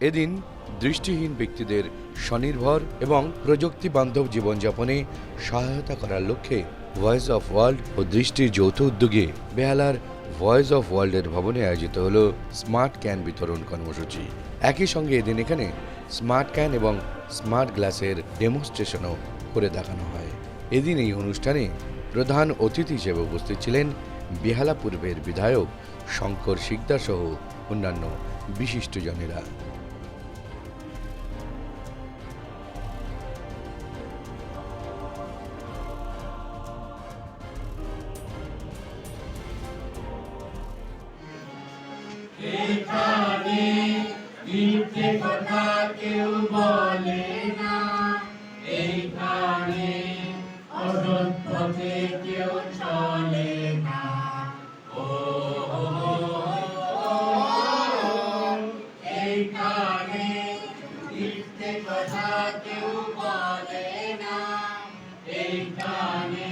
এদিন দৃষ্টিহীন ব্যক্তিদের স্বনির্ভর এবং প্রযুক্তি বান্ধব জীবনযাপনে সহায়তা করার লক্ষ্যে ভয়েস অফ ওয়ার্ল্ড ও দৃষ্টির যৌথ উদ্যোগে বেহালার ভয়েস অফ ওয়ার্ল্ডের ভবনে আয়োজিত হল স্মার্ট ক্যান বিতরণ কর্মসূচি। একই সঙ্গে এদিন এখানে স্মার্ট ক্যান এবং স্মার্ট গ্লাসের ডেমনস্ট্রেশনও করে দেখানো হয়। এদিন এই অনুষ্ঠানে প্রধান অতিথি হিসেবে উপস্থিত ছিলেন বেহালা পূর্বের বিধায়ক শঙ্কর শিকদার সহ অন্যান্য বিশিষ্টজনেরা। এখানে মিথ্যে কথা কেউ বলে না, এইখানে অসৎ পথে কেউ চলে না। এইখানে মিথ্যে কথা কেউ বলে না, এইখানে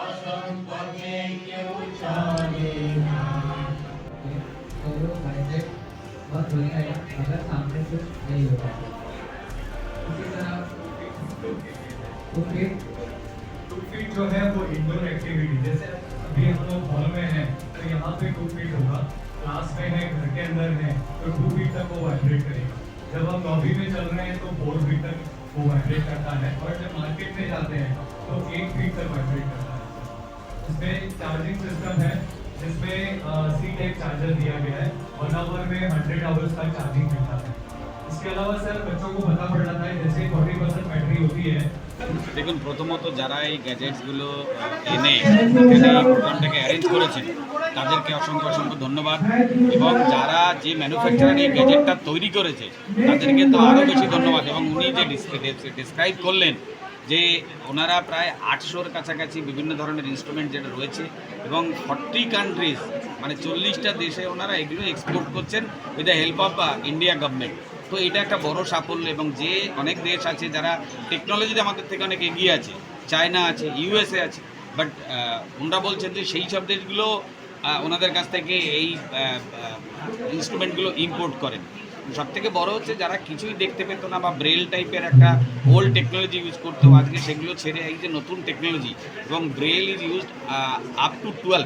অসৎ পথে কেউ চলে না। बहुत बढ़िया है अगर सामने से नहीं होगा। इसी तरह टू फीट जो है वो इंडोर एक्टिविटी, जैसे अभी हम लोग हॉल में हैं तो यहाँ पे 2 फीट होगा, क्लास में है, घर के अंदर है तो 2 फीट तक वो वाइब्रेट करेगा। जब हम लॉबी में चल रहे हैं तो 4 फीट तक वो वाइब्रेट करता है, और जब मार्केट में जाते हैं तो 1 फीट तक वाइब्रेट करता है। इसमें चार्जिंग सिस्टम है जिसमें सी टाइप चार्जर दिया गया है, 1 आवर में 100 आवर्स तक चार्जिंग मिलता है। इसके अलावा सर बच्चों को पता पड़ जाता है जैसे 40% बैटरी होती है। দেখুন, প্রথমত যারা এই গ্যাজেটসগুলো এনে এখানে এই প্রোগ্রামটাকে অ্যারেঞ্জ করেছেন তাদেরকে অসংখ্য অসংখ্য ধন্যবাদ, এবং যারা যে ম্যানুফ্যাকচারার এই গ্যাজেটটা তৈরি করেছে তাদেরকে তো আরও বেশি ধন্যবাদ। এবং উনি যে ডিসক্রাইব করলেন যে ওনারা প্রায় 800-র কাছাকাছি বিভিন্ন ধরনের ইনস্ট্রুমেন্ট যেটা রয়েছে এবং 40 কান্ট্রিজ মানে 40টা দেশে ওনারা এগুলো এক্সপোর্ট করছেন with the help of India government. তো এটা একটা বড় সাফল্য, এবং যে অনেক দেশ আছে যারা টেকনোলজিতে আমাদের থেকে অনেক এগিয়ে আছে, চায়না আছে, ইউএসএ আছে, বাট ওনারা বলছেন যে সেই সব দেশগুলো ওনাদের কাছ থেকে এই ইনস্ট্রুমেন্টগুলো ইম্পোর্ট করেন। সবথেকে বড় হচ্ছে যারা কিছুই দেখতে পেত না বা ব্রেল টাইপের একটা ওল্ড টেকনোলজি ইউজ করতো, আজকে সেগুলো ছেড়ে এই যে নতুন টেকনোলজি, এবং Braille is used up to 12,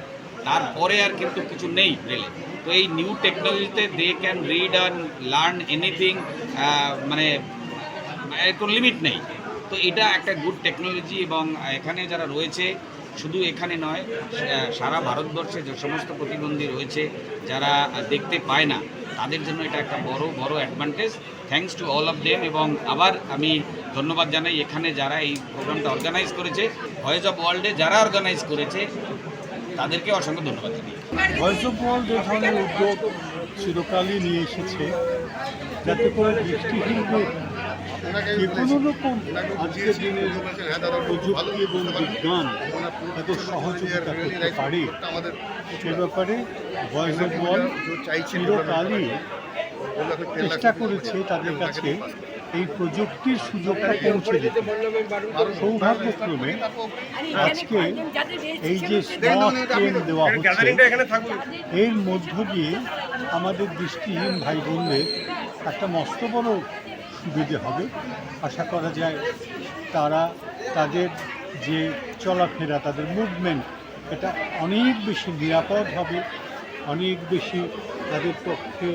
তারপরে আর কিন্তু কিছু নেই ব্রেলে। তো এই নিউ টেকনোলজিতে they can read and learn anything, মানে কোনো লিমিট নেই। তো এটা একটা গুড টেকনোলজি, এবং এখানে যারা রয়েছে শুধু এখানে নয়, সারা ভারতবর্ষে যে সমস্ত প্রতিবন্ধী রয়েছে যারা দেখতে পায় না তাদের জন্য এটা একটা বড় advantage. Thanks to all of them. এবং আবার আমি ধন্যবাদ জানাই এখানে যারা এই প্রোগ্রামটা অর্গানাইজ করেছে, ভয়েস অফ ওয়ার্ল্ডে যারা অর্গানাইজ করেছে তাদেরকে অসংখ্য ধন্যবাদ জানাই। ভয়েস অফ ওয়ার্ল্ড এই ধরনের উদ্যোগ চিরকালই নিয়ে এসেছে যাতে করে দৃষ্টিহীনদের যে কোনো রকম আজকের দিনের প্রযুক্তি এবং বিজ্ঞান এত সহযোগিতা করতে পারে সে ব্যাপারে ভয়েস অফ ওয়ার্ল্ড চিরকালই চেষ্টা করেছে তাদের কাছে এই প্রযুক্তির সুযোগটা পৌঁছে দিতে। সৌভাগ্যক্রমে আজকে এই যে স্মার্ট ট্রেন দেওয়া হচ্ছে এর মধ্য দিয়ে আমাদের দৃষ্টিহীন ভাই বোনদের একটা মস্ত বড় সুবিধে হবে। আশা করা যায় তারা তাদের যে চলাফেরা, তাদের মুভমেন্ট, এটা অনেক বেশি নিরাপদ হবে, অনেক বেশি তাদের পক্ষে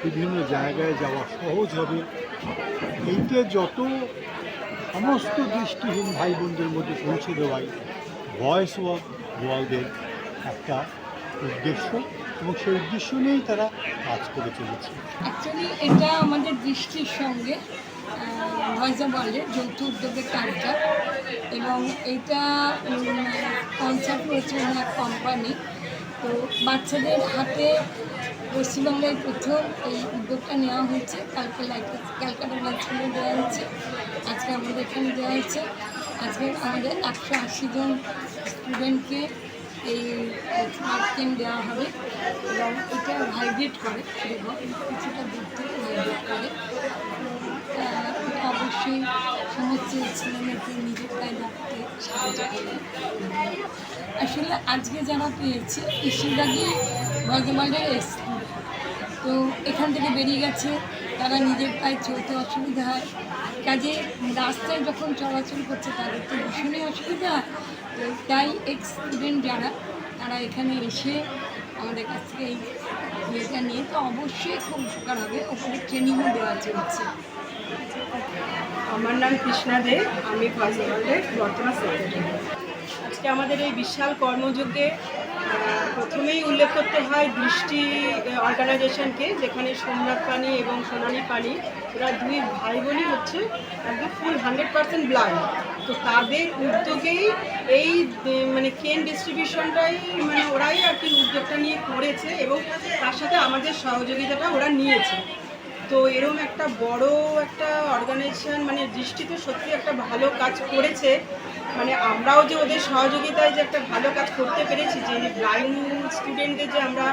বিভিন্ন জায়গায় যাওয়া সহজ হবে। এইটা যত সমস্ত দৃষ্টিহীন ভাই বোনদের মধ্যে পৌঁছে দেওয়াই ভয়েস অফ ওয়ার্ল্ডের একটা উদ্দেশ্য, এবং সেই উদ্দেশ্য নিয়েই তারা কাজ করে চলেছে। অ্যাকচুয়ালি এটা আমাদের দৃষ্টির সঙ্গে ভয়েস অফ ওয়ার্ল্ডের যৌথ উদ্যোগের কাজটা, এবং এইটা কনসার্ট করেছে এক কোম্পানি। তো বাচ্চাদের হাতে পশ্চিমবাংলায় প্রথম এই উদ্যোগটা নেওয়া হয়েছে। কালকে ক্যালকাটা স্কুলে দেওয়া হয়েছে, আজকে আমাদের এখানে দেওয়া হয়েছে। আজকে আমাদের 180 জন স্টুডেন্টকে এই স্মার্ট পেন দেওয়া হবে, এবং এটা ভাইব্রেট করে, এবং কিছুটা দূর থেকে ভাইব্রেট করে। এটা অবশ্যই সমস্ত ছেলেমেয়েকে নিজের গায়ে রাখতে সাহায্য করে। আসলে আজকে যারা পেয়েছে বেশিরভাগই ভয়েস অফ ওয়ার্ল্ডের স্কুল, তো এখান থেকে বেরিয়ে গেছে তারা নিজের পায়ে চলতে অসুবিধা হয়, কাজে রাস্তায় যখন চলাচল করছে তাদের তো ভীষণই অসুবিধা হয়। তো তাই এক্স স্টুডেন্ট যারা তারা এখানে এসে আমাদের কাছ থেকে এই ইয়েটা নিয়ে তো অবশ্যই খুব উপকার হবে। ওখানে ট্রেনিংও দেওয়া চলছে। আমার নাম কৃষ্ণা দে, আমি ভয়েস অফ ওয়ার্ল্ডের বর্তমান সেক্রেটারি। আজকে আমাদের এই বিশাল কর্মযজ্ঞে প্রথমেই উল্লেখ করতে হয় দৃষ্টি অর্গানাইজেশনকে, যেখানে সোমনাথ পানি এবং সোনালী পানি ওরা দুই ভাই বোনই হচ্ছে একদম ফুল 100% ব্লাইন্ড। তো তাদের উদ্যোগেই এই মানে কেন ডিস্ট্রিবিউশনটাই মানে ওরাই আর কি উদ্যোগটা নিয়ে করেছে এবং তার সাথে আমাদের সহযোগিতাটা ওরা নিয়েছে। তো এরকম একটা বড় একটা অর্গানাইজেশন মানে দৃষ্টিতে সত্যি একটা ভালো কাজ করেছে। মানে আমরাও যে ওদের সহযোগিতায় যে একটা ভালো কাজ করতে পেরেছি, যে ব্লাইন্ড স্টুডেন্টদের যে আমরা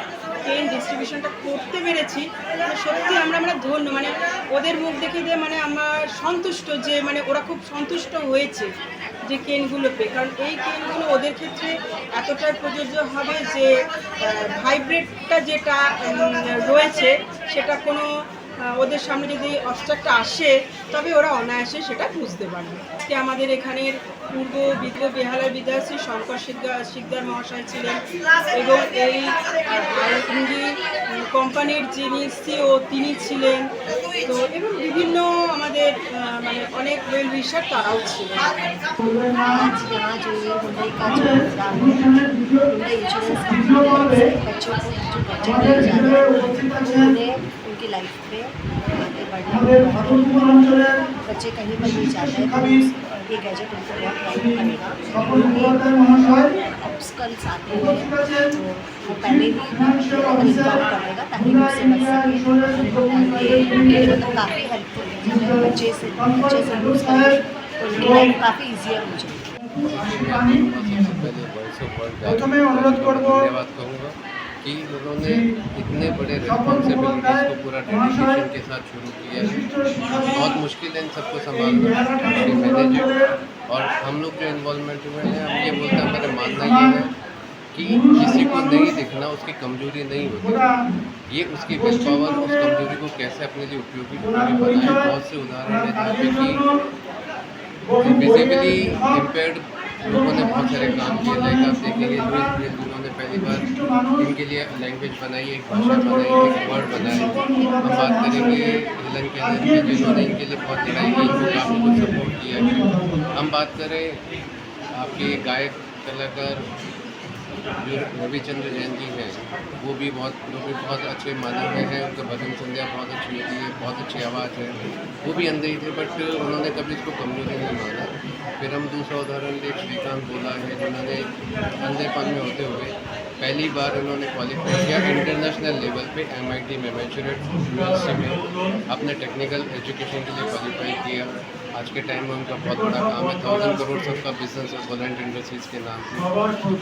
কেন ডিস্ট্রিবিউশনটা করতে পেরেছি, মানে সত্যি আমরা ধন্য। মানে ওদের মুখ দেখে যে মানে আমরা সন্তুষ্ট, যে মানে ওরা খুব সন্তুষ্ট হয়েছে যে কেনগুলো পেয়ে। কারণ এই কেনগুলো ওদের ক্ষেত্রে এতটাই প্রযোজ্য হবে যে ভাইব্রেটটা যেটা রয়েছে সেটা কোনো ওদের সামনে যদি অবস্ট্রাক্ট আসে তবে ওরা অনায়াসে সেটা বুঝতে পারবে। আজকে আমাদের এখানের পূর্ব বেহালার বিদ্যাশ্রী শঙ্কর শিকদার মহাশয় ছিলেন এবং এই ইন্ডি কোম্পানির যিনি সিও তিনি ছিলেন। তো এবং বিভিন্ন আমাদের মানে অনেক ওয়েল উইশার তারাও ছিলেন। आज यहाँ जो ये हुंडई का जो प्रोग्राम है, हुंडई इंश्योरेंस कंपनी से बच्चों को जो गैजेट दिए जा रहे हैं उन्हें उनकी लाइफ में आगे बढ़ने में बहुत हेल्प करेगा। बच्चे कहीं पर भी जाते हैं तो ये गैजेट उनको बहुत हेल्प करेगा। ऑब्स्टकल्स आते हैं तो वो पहले ही इन्फॉर्म कर देगा ताकि उससे बच सके। ये तो काफ़ी हेल्पफुल है, बच्चे से यूज़ करें तो उनकी लाइफ काफ़ी ईजियर हो जाएगी। प्रथमे अनुरोध करब धन्यवाद कहूँगा कि उन्होंने इतने बड़े रिस्पॉन्सिबिलिटीज़ को पूरा डेडिकेशन के साथ शुरू किया है। बहुत मुश्किल है इन सबको संभालना, मैनेज। और हम लोग जो इन्वॉल्वमेंट हुए हैं, हम ये बोलते हैं, हमारा मानना ये है कि किसी को नहीं दिखना उसकी कमजोरी नहीं होती, ये उसकी विल पावर उस कमजोरी को कैसे अपने लिए उपयोगी बनाए। बहुत से उदाहरण है जहाँ पे कि विजिबली इम्पेयर्ड लोगों ने बहुत सारे काम किए। लाइक आप देखेंगे लुइस ब्रेल जिन्होंने पहली बार इनके लिए लैंग्वेज बनाई, एक भाषा बनाई, एक वर्ड बनाए। हम बात करेंगे हेलन केलर की जिन्होंने इनके लिए बहुत लड़ाई की, इनको काफ़ी कुछ सपोर्ट किया। हम बात करें आपके गायक कलाकार जो रविचंद्र जैन जी हैं, वो भी बहुत अच्छे माने हुए हैं। उनका भजन संध्या बहुत अच्छी होती है, बहुत अच्छी आवाज़ है। वो भी अंधे ही थे बट उन्होंने कभी इसको कमजोरी नहीं माना। फिर हम दूसरा उदाहरण ले श्रीकांत बोला है, जिन्होंने अंधेपन में होते हुए पहली बार उन्होंने क्वालिफाई किया इंटरनेशनल लेवल पे MIT मैमेचुरेट यूनिवर्सिटी में, अपने टेक्निकल एजुकेशन के लिए क्वालिफाई किया। आज के टाइम में उनका बहुत बड़ा काम है, 1000 करोड़ सबका बिजनेस है सोलेंट इंडस्ट्रीज़ के नाम से।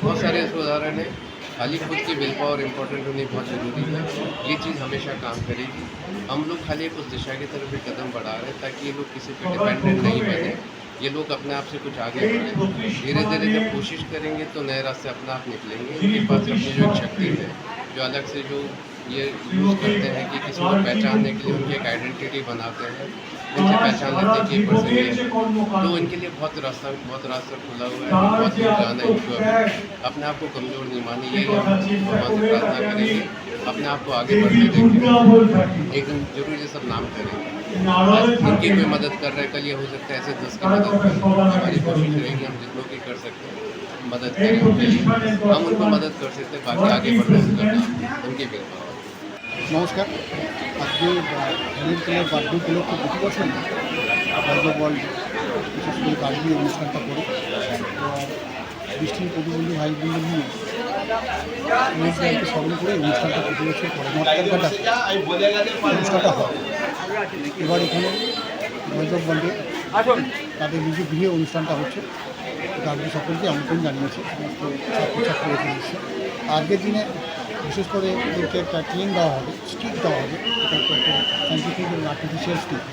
बहुत सारे ऐसे उदाहरण हैं। खाली खुद की विल पावर इम्पोर्टेंट होनी बहुत ज़रूरी है, ये चीज़ हमेशा काम करेगी। हम लोग खाली उस दिशा की तरफ एक कदम बढ़ा रहे हैं ताकि ये लोग किसी पर डिपेंडेंट नहीं बने, ये लोग अपने आप से कुछ आगे बढ़े। धीरे धीरे जब कोशिश करेंगे तो नए रास्ते अपने आप निकलेंगे। इनके पास अपनी जो एक शक्ति है, जो अलग से जो ये यूज़ करते हैं कि किसी को पहचानने के लिए उनकी एक आइडेंटिटी बनाते हैं, इनसे पहचान लेते हैं कि ये पर्सन है। तो इनके लिए बहुत रास्ता खुला हुआ है, बहुत दूर जाना है इनको। अपने आप को कमज़ोर नहीं माने, यही हम भगवान से प्रार्थना करेंगे। अपने आप को आगे बढ़ने देंगे, एक दिन जरूर ये सब नाम करेंगे। आज इनकी कोई मदद कर रहे हैं, कल ये हो सकता है ऐसे 10 की मदद करें। हमारी कोशिश रहेगी हम जितनों की कर सकते हैं मदद करें उनके लिए, हम उनको मदद कर सकते हैं, बाकी आगे बढ़ने से करना उनकी विल पावर। नमस्कार। আজকে হেলেন কেলার বার্থডে উপলক্ষে প্রতি বছর বল বিশেষ করে বার্থডে অনুষ্ঠানটা করে দৃষ্টির প্রতিবন্ধী ভাই বোনদের নিয়ে স্মরণ করে অনুষ্ঠানটা প্রতি বছর করে অনুষ্ঠানটা হয়। এবার এখানে ভয়েস অফ ওয়ার্ল্ডে তাদের নিজ গৃহে অনুষ্ঠানটা হচ্ছে। তাদের সকলকে আমন্ত্রণ জানিয়েছে, সমস্ত ছাত্রছাত্রী এখানে এসেছে। আজকের দিনে বিশেষ করে ওদেরকে একটা ট্রেন দেওয়া হবে, স্টিক দেওয়া হবে, এটা একটা সাইন্টিফিক এবং আর্টিফিশিয়াল স্টিক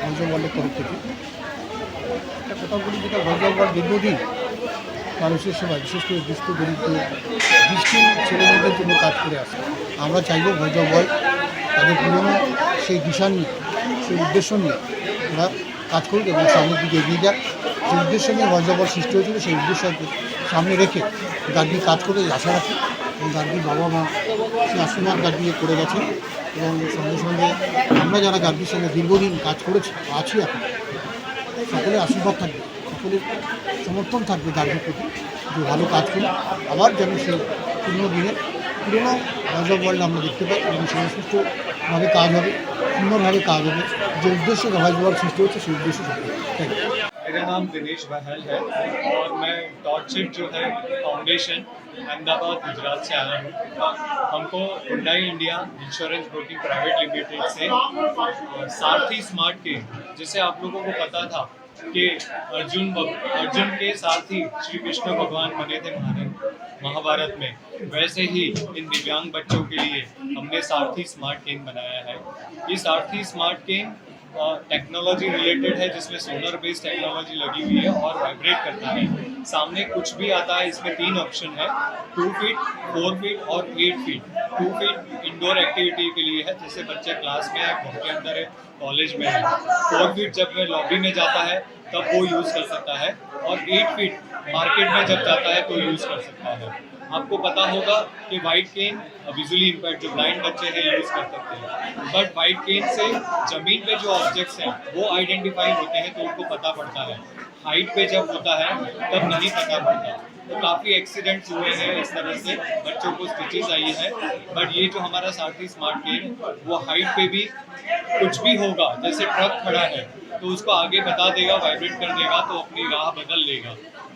ভয়েস অফ ওয়ার্ল্ডের তরফ থেকে। একটা কথা বলি, যেটা ভয়েস অফ ওয়ার্ল্ড দীর্ঘদিন মানুষের সেবায়, বিশেষ করে দুস্থ দরিদ্র দৃষ্টি ছেলেমেয়েদের জন্য কাজ করে আসে। আমরা চাইব ভয়েস অফ ওয়ার্ল্ড তাদের পুরনো সেই দিশা নিয়ে, সেই উদ্দেশ্য নিয়ে ওরা কাজ করুক এবং সামনের দিকে এগিয়ে যাক। যে উদ্দেশ্য নিয়ে ভয়েস অফ ওয়ার্ল্ড সৃষ্টি হয়েছিল সেই উদ্দেশ্যকে সামনে রেখে গার্গী কাজ করে আশা রাখি এবং গার্গীর বাবা মা সেই আশীর্বাদ গার্গী করে গেছেন এবং সঙ্গে সঙ্গে আমরা যারা গার্গীর সঙ্গে দীর্ঘদিন কাজ করেছি আছি এখন, সকলের আশীর্বাদ থাকবে, সকলের সমর্থন থাকবে গার্গীর প্রতি যে ভালো কাজ করি আবার যেন সেই পুরনো ভয়েস অফ ওয়ার্ল্ড আমরা দেখতে পাই এবং সুস্পষ্টভাবে কাজ হবে, সুন্দরভাবে কাজ হবে। যে উদ্দেশ্যে ভয়েস অফ ওয়ার্ল্ড সৃষ্টি হচ্ছে সেই উদ্দেশ্য সত্যি। Thank you. मेरा नाम दिनेश बहल है और मैं टॉर्चिट जो है फाउंडेशन अहमदाबाद गुजरात से आया हूँ। हमको Hyundai India insurance broking private limited से सारथी स्मार्ट के, जिसे आप लोगों को पता था कि अर्जुन के सारथी श्री कृष्ण भगवान बने थे महाभारत में, वैसे ही इन दिव्यांग बच्चों के लिए हमने सारथी स्मार्ट केन बनाया है। ये सारथी स्मार्ट केन टेक्नोलॉजी रिलेटेड है, जिसमें सोलर बेस्ड टेक्नोलॉजी लगी हुई है और वाइब्रेट करता है। सामने कुछ भी आता है, इसमें 3 ऑप्शन है, 2 फीट, 4 फीट और 8 फीट। 2 फीट इंडोर एक्टिविटी के लिए है, जैसे बच्चे क्लास में है, घर के अंदर है, कॉलेज में है। 4 फीट जब वह लॉबी में जाता है तब वो यूज़ कर सकता है और 8 फीट मार्केट में जब जाता है तो यूज़ कर सकता है। आपको पता होगा कि वाइट केन विजुअली इम्पेयर्ड जो ब्लाइंड बच्चे हैं यूज़ कर सकते हैं, बट वाइट केन से ज़मीन पे जो ऑब्जेक्ट्स हैं वो आइडेंटिफाई होते हैं तो उनको पता पड़ता है। हाइट पे जब होता है तब नहीं पता पड़ता। तो काफ़ी एक्सीडेंट्स हुए हैं इस तरह से, बच्चों को स्टिचेस आई है। बट ये जो हमारा सारथी स्मार्ट केन वो हाइट पे भी कुछ भी होगा, जैसे ट्रक खड़ा है तो उसको आगे बता देगा, वाइब्रेट कर देगा तो अपनी राह बदल लेगा।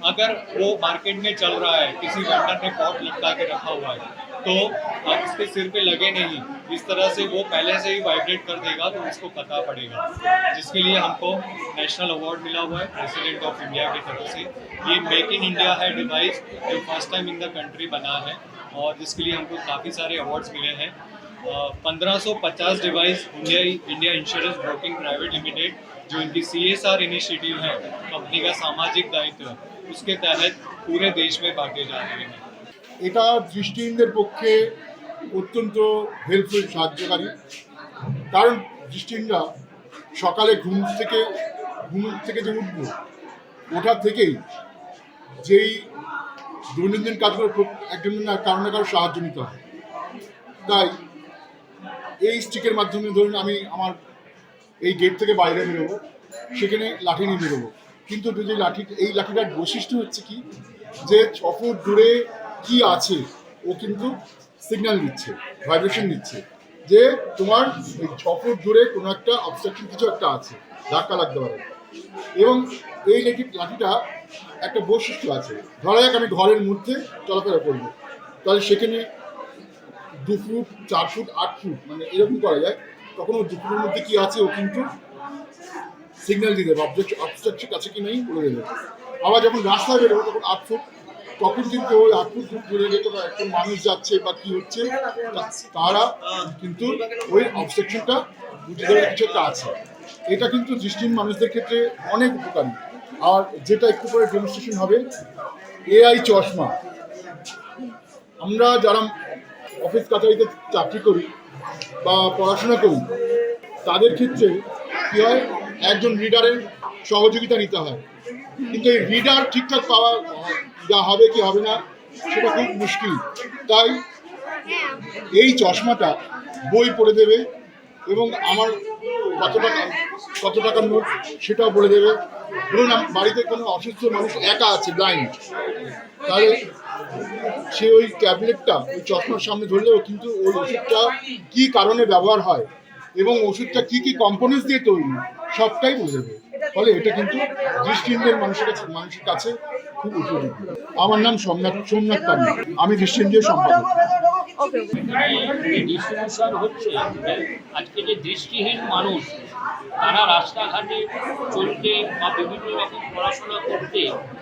अगर वो मार्केट में चल रहा है, किसी वेंडर ने पॉट लटका के रखा हुआ है तो अब उसके सिर पे लगे नहीं, इस तरह से वो पहले से ही वाइब्रेट कर देगा तो उसको पता पड़ेगा। जिसके लिए हमको नेशनल अवार्ड मिला हुआ है प्रेसिडेंट ऑफ इंडिया की तरफ से। ये मेक इन इंडिया है डिवाइस, जो first time in the country बना है और जिसके लिए हमको काफ़ी सारे अवार्ड्स मिले हैं। 1550 device India insurance broking private limited, जो इनकी CSR इनिशिएटिव है, कंपनी का सामाजिक दायित्व, उसके तहत पूरे देश में बांटे जा रहे हैं। এটা দৃষ্টিহীনদের পক্ষে অত্যন্ত হেল্পফুল, সাহায্যকারী। কারণ দৃষ্টিহীনরা সকালে ঘুম থেকে যে উঠব, ওঠার থেকেই যেই দৈনন্দিন কাজগুলো একজন কারো না কারো সাহায্য নিতে হয়। তাই এই স্টিকের মাধ্যমে ধরুন আমি আমার এই গেট থেকে বাইরে বেরোবো, সেখানে লাঠি নিয়ে বেরোবো, কিন্তু এই লাঠিটার বৈশিষ্ট্য হচ্ছে কি, যে 6 ফুট দূরে কি আছে ও কিন্তু সিগন্যাল দিচ্ছে, ভাইব্রেশন দিচ্ছে যে তোমার এই 6 ফুট দূরে কোনো একটা অবস্ট্রাকশন কিছু একটা আছে, ধাক্কা লাগতে পারে। এবং এই লাঠিটা একটা বৈশিষ্ট্য আছে, ধরা যাক আমি ঘরের মধ্যে চলাফেরা করবো, তাহলে সেখানে 2 ফুট, 4 ফুট, 8 ফুট মানে এরকম করা যায়, তখন ও 2 ফুটের মধ্যে কি আছে ও কিন্তু সিগন্যাল দিয়ে দেবে, অবস্ট্রাকশন আছে কি নেই বলে দেবে। আবার যখন রাস্তায় বেরোবো তখন 8 ফুট, তখন কিন্তু ওই 8 ফুট দূরে যেতে একটা মানুষ যাচ্ছে বা কি হচ্ছে তারা কিন্তু ওই অবস্ট্রাকশনটা বুঝে দেওয়ার কিছু একটা আছে। এটা কিন্তু দৃষ্টিহীন মানুষদের ক্ষেত্রে অনেক উপকারী। আর যেটা একটু পরে ডেমনস্ট্রেশন হবে, AI চশমা। আমরা যারা অফিস কাছারিতে চাকরি করি বা পড়াশোনা করি, তাদের ক্ষেত্রে কী হয়, একজন রিডারের সহযোগিতা নিতে হয়, কিন্তু এই রিডার ঠিকঠাক পাওয়া যা হবে কি হবে না সেটা খুব মুশকিল। তাই এই চশমাটা বই পড়ে দেবে এবং আমার কত টাকার নোট সেটাও বলে দেবে। ধরুন বাড়িতে কোনো অসুস্থ মানুষ একা আছে, ব্লাইন্ড, তাহলে সে ওই ট্যাবলেটটা ওই চশমার সামনে ধরলেও কিন্তু ওই ওষুধটা কী কারণে ব্যবহার হয় এবং ওষুধটা কী কী কম্পোনেন্টস দিয়ে তৈরি সবটাই বলে দেবে। ফলে এটা কিন্তু দৃষ্টিহীনদের মানুষের কাছে খুব উপযোগী। আমার নাম সোমনাথ পান্ডে, আমি দৃষ্টিহীনদের সম্পাদক। ডিস্ট্রিবিউশন হচ্ছে আজকে যে দৃষ্টিহীন মানুষ, তারা রাস্তাঘাটে চলতে বা বিভিন্ন রকম পড়াশোনা করতে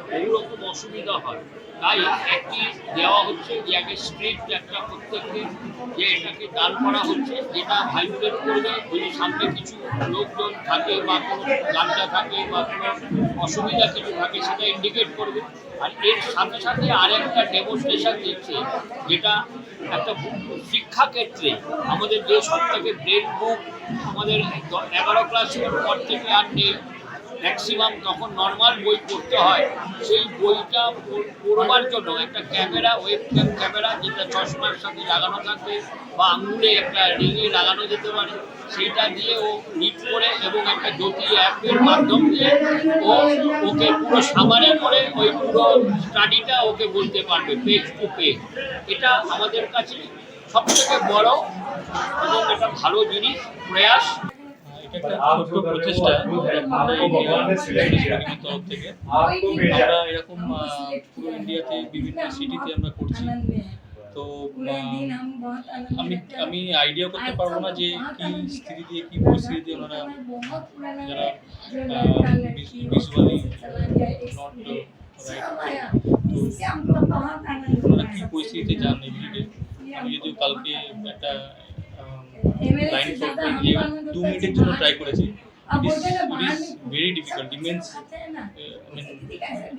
বহু রকম অসুবিধা হয়। তাই একটি দেওয়া হচ্ছে যে আগে স্ট্রিক্ট একটা প্রত্যেককে যে এটাকে দান করা হচ্ছে, যেটা ভাইব্রেট করবে যদি সামনে কিছু লোকজন থাকে বা কোনো গানটা থাকে বা কোনো অসুবিধা কিছু থাকে সেটা ইন্ডিকেট করবে। আর এর সাথে সাথে আরেকটা ডেমনস্ট্রেশন দিচ্ছে, যেটা একটা শিক্ষা ক্ষেত্রে আমাদের যে সব থেকে ব্রেন বুক আমাদের 11 ক্লাসের পর থেকে আর নেই, ম্যাক্সিমাম তখন নর্মাল বই পড়তে হয়। সেই বইটা পড়বার জন্য একটা ক্যামেরা, ওয়েবক্যাম ক্যামেরা, যেটা চশমার সাথে লাগানো থাকবে বা আঙুলে একটা রিংয়ে লাগানো যেতে পারে, সেইটা দিয়ে ও নিট করে এবং একটা জ্যোতি অ্যাপের মাধ্যম দিয়ে ওকে পুরো সামারে করে ওই পুরো স্টাডিটা ওকে বলতে পারবে পেজ টু পেজ। এটা আমাদের কাছে সবথেকে বড় এবং এটা ভালো জিনিস, প্রয়াস। এটা একটা ছোট্ট প্রচেষ্টা আমরা ইন্ডিয়া তরফ থেকে আমরা এরকম পুরো ইন্ডিয়াতে বিভিন্ন সিটিতে আমরা করছি। তো আমি আইডিয়া করতে পারবো না যে কি স্থিতি দিয়ে কি পরিস্থিতি দিয়ে ওনারা যারা ভিজুয়ালি নট রাইট ওনারা কি পরিস্থিতিতে যান এগুলিকে। আমি যদিও কালকে একটা লাইন ফ্রম যে 2 মিনিটের জন্য ট্রাই করেছি। It is very difficult, immense.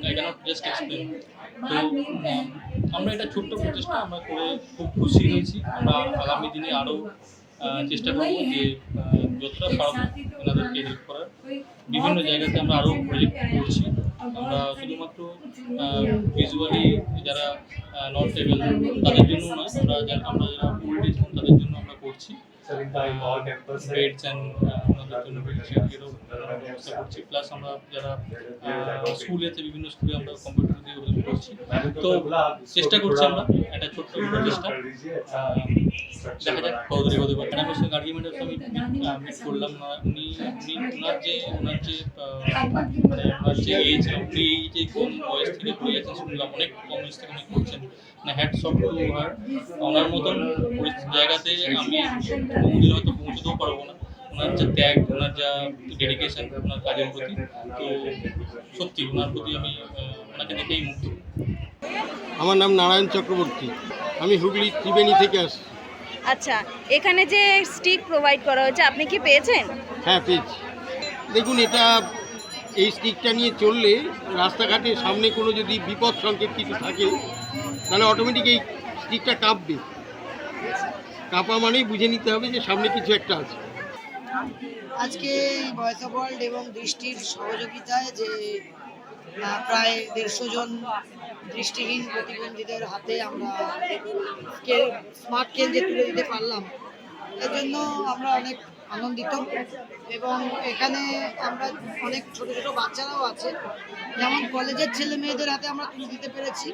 I cannot just explain. তো আমরা এটা ছোট্ট প্রচেষ্টা আমরা করে খুব খুশি হয়েছি। আমরা আগামী দিনে আরও চেষ্টা করব যে যতটা পারবো ওনাদেরকে হেল্প করার। বিভিন্ন জায়গাতে আমরা আরও প্রজেক্ট করছি। আমরা শুধুমাত্র ভিজুয়ালি যারা নট এবেল তাদের জন্য না, আমরা যারা ওল্ড এজ তাদের জন্য আমরা করছি। বেডস অ্যান্ড ওনাদের জন্য হুইলচেয়ারেরও ব্যবস্থা করছি। প্লাস আমরা যারা স্কুলে আছে বিভিন্ন স্কুলে আমরা কম্পিউটার দিয়ে হেল্প করছি। তো চেষ্টা করছি আমরা একটা ছোট্ট প্রচেষ্টা, দেখা যাক কতদূর এগোতে পারি। ম্যাডামের সঙ্গে আর্গুমেন্টের সঙ্গে মিট করলাম না, উনি ওনার যে এজ, উনি এই যে কোন বয়স থেকে করে গেছেন শুনলাম, অনেক কম এজ থেকে উনি করছেন। মানে হ্যাটস অফ টু হার। ওনার মতন জায়গাতে আমি কোনোদিন হয়তো পৌঁছতেও পারবো না। ওনার যা ত্যাগ, ওনার যা ডেডিকেশন ওনার কাজের প্রতি, তো সত্যি ওনার প্রতি আমি ওনাকে দেখেই মুগ্ধ। আমার নাম নারায়ণ চক্রবর্তী, আমি হুগলি ত্রিবেণী থেকে আসছি। আচ্ছা, এখানে যে স্টিক প্রোভাইড করা হয়েছে আপনি কি পেয়েছেন? হ্যাঁ, পেয়েছি। দেখুন, এটা এই স্টিকটা নিয়ে চললে রাস্তাঘাটের সামনে কোনো যদি বিপদ সংকেত কিছু থাকে তাহলে অটোমেটিক এই স্টিকটা কাঁপবে। কাঁপা মানেই বুঝে নিতে হবে যে সামনে কিছু একটা আছে। আজকে ভয়েস অফ ওয়ার্ল্ড এবং দৃষ্টির সহযোগিতায় যে প্রায় 150 জন দৃষ্টিহীন প্রতিবন্ধীদের হাতে আমরা স্মার্ট কেন যে তুলে দিতে পারলাম, এর জন্য আমরা অনেক আনন্দিত। এবং এখানে আমরা অনেক ছোট ছোট বাচ্চারাও আছে, যেমন কলেজের ছেলে মেয়েদের হাতে আমরা তুলে দিতে পেরেছি,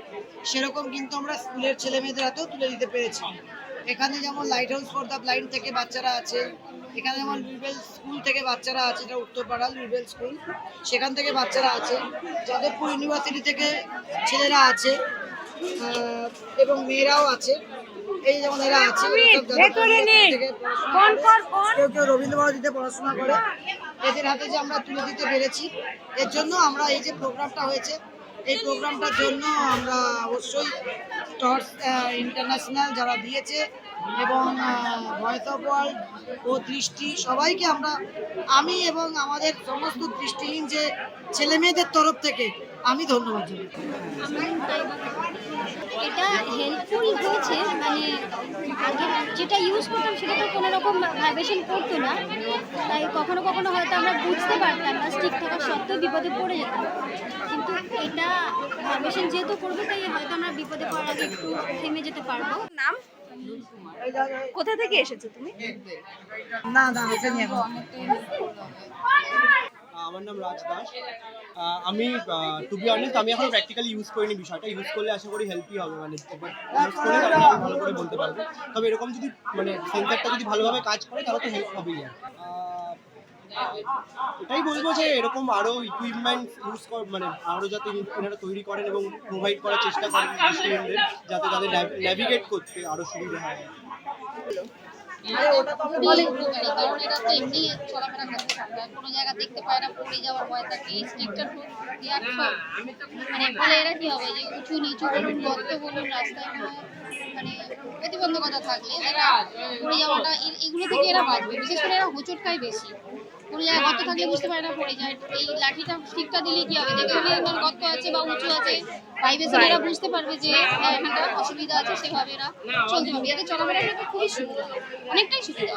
সেরকম কিন্তু আমরা স্কুলের ছেলে মেয়েদের হাতেও তুলে দিতে পেরেছি। এখানে যেমন light house for the blind থেকে বাচ্চারা আছে, এখানে যেমন লুইবেল স্কুল থেকে বাচ্চারা আছে, এটা উত্তরপাড়া লুইবেল স্কুল, সেখান থেকে বাচ্চারা আছে, যাদবপুর ইউনিভার্সিটি থেকে ছেলেরা আছে এবং মেয়েরাও আছে। এই যেমন এরা আছে, কেউ রবীন্দ্র ভারতীতে পড়াশোনা করে, এদের হাতে যে আমরা তুলে দিতে পেরেছি, এর জন্য আমরা এই যে প্রোগ্রামটা হয়েছে, এই প্রোগ্রামটার জন্য আমরা অবশ্যই টর্চ ইন্টারন্যাশনাল যারা দিয়েছে এবং ভয়েস অফ ওয়ার্ল্ড ও দৃষ্টি সবাইকে আমি এবং আমাদের সমস্ত দৃষ্টিহীন যে ছেলে মেয়েদের তরফ থেকে আমি ধন্যবাদ জানাই। এটা হেল্পফুল হয়েছে, মানে আগে যেটা ইউজ করতাম সেটা তো কোনো রকম ভাইব্রেশন করতো না, তাই কখনো কখনো হয়তো আমরা বুঝতে পারতাম না, স্টিক থাকা সত্ত্বেও বিপদে পড়ে যেতাম। কিন্তু এটা ভাইব্রেশন যেহেতু করবে, তাই হয়তো আমরা বিপদে পড়ার আগে একটু থেমে যেতে পারবো। নাম? কোথা থেকে এসেছো তুমি? না আসেনি এখন। আমার নাম রাজ দাস। আমি টু বি অনেস্ট আমি এখন প্র্যাকটিক্যালি ইউজ করিনি বিষয়টা। ইউজ করলে আশা করি হেল্পই হবে, মানে ইউজ করে তাহলে আমি ভালো করে বলতে পারবো। তবে এরকম যদি মানে সেন্সারটা যদি ভালোভাবে কাজ করে তাহলে তো হেল্প হবেই। এটাই বলবো যে এরকম আরও ইকুইপমেন্ট ইউজ মানে আরও যাতে এনারা তৈরি করেন এবং প্রোভাইড করার চেষ্টা করেন দৃষ্টিহীনদের, যাতে তাদের ন্যাভিগেট করতে আরও সুবিধা হয়। খুবই উপকারী, কারণ এটা তো এমনি চলাফেরা করতে পারবে, কোনো জায়গা দেখতে পায় না, পড়ে যাওয়ার ভয় থাকে। এই স্টিকটা দেওয়ার মানে ফলে এরা কি হবে যে উঁচু নিচু বলুন, গর্ত বলুন, রাস্তায় কোনো মানে প্রতিবন্ধকতা থাকলে এরা পড়ে যাওয়াটা এগুলো থেকে এরা বাঁচবে। বিশেষ করে এরা হোঁচট খায় বেশি, কোনো জায়গায় গর্ত থাকলে বুঝতে পারে না, পড়ে যায়। এই লাঠিটা স্টিকটা দিলে কি হবে, যেখানে আমার গর্ত আছে বা উঁচু আছে ভাইব্রেশন, এরা বুঝতে পারবে যে এখানটা অসুবিধা আছে, সেভাবে এরা চলতে পারবে। এদের চলাফেরার ক্ষেত্রে খুবই সুবিধা, অনেকটাই সুবিধা।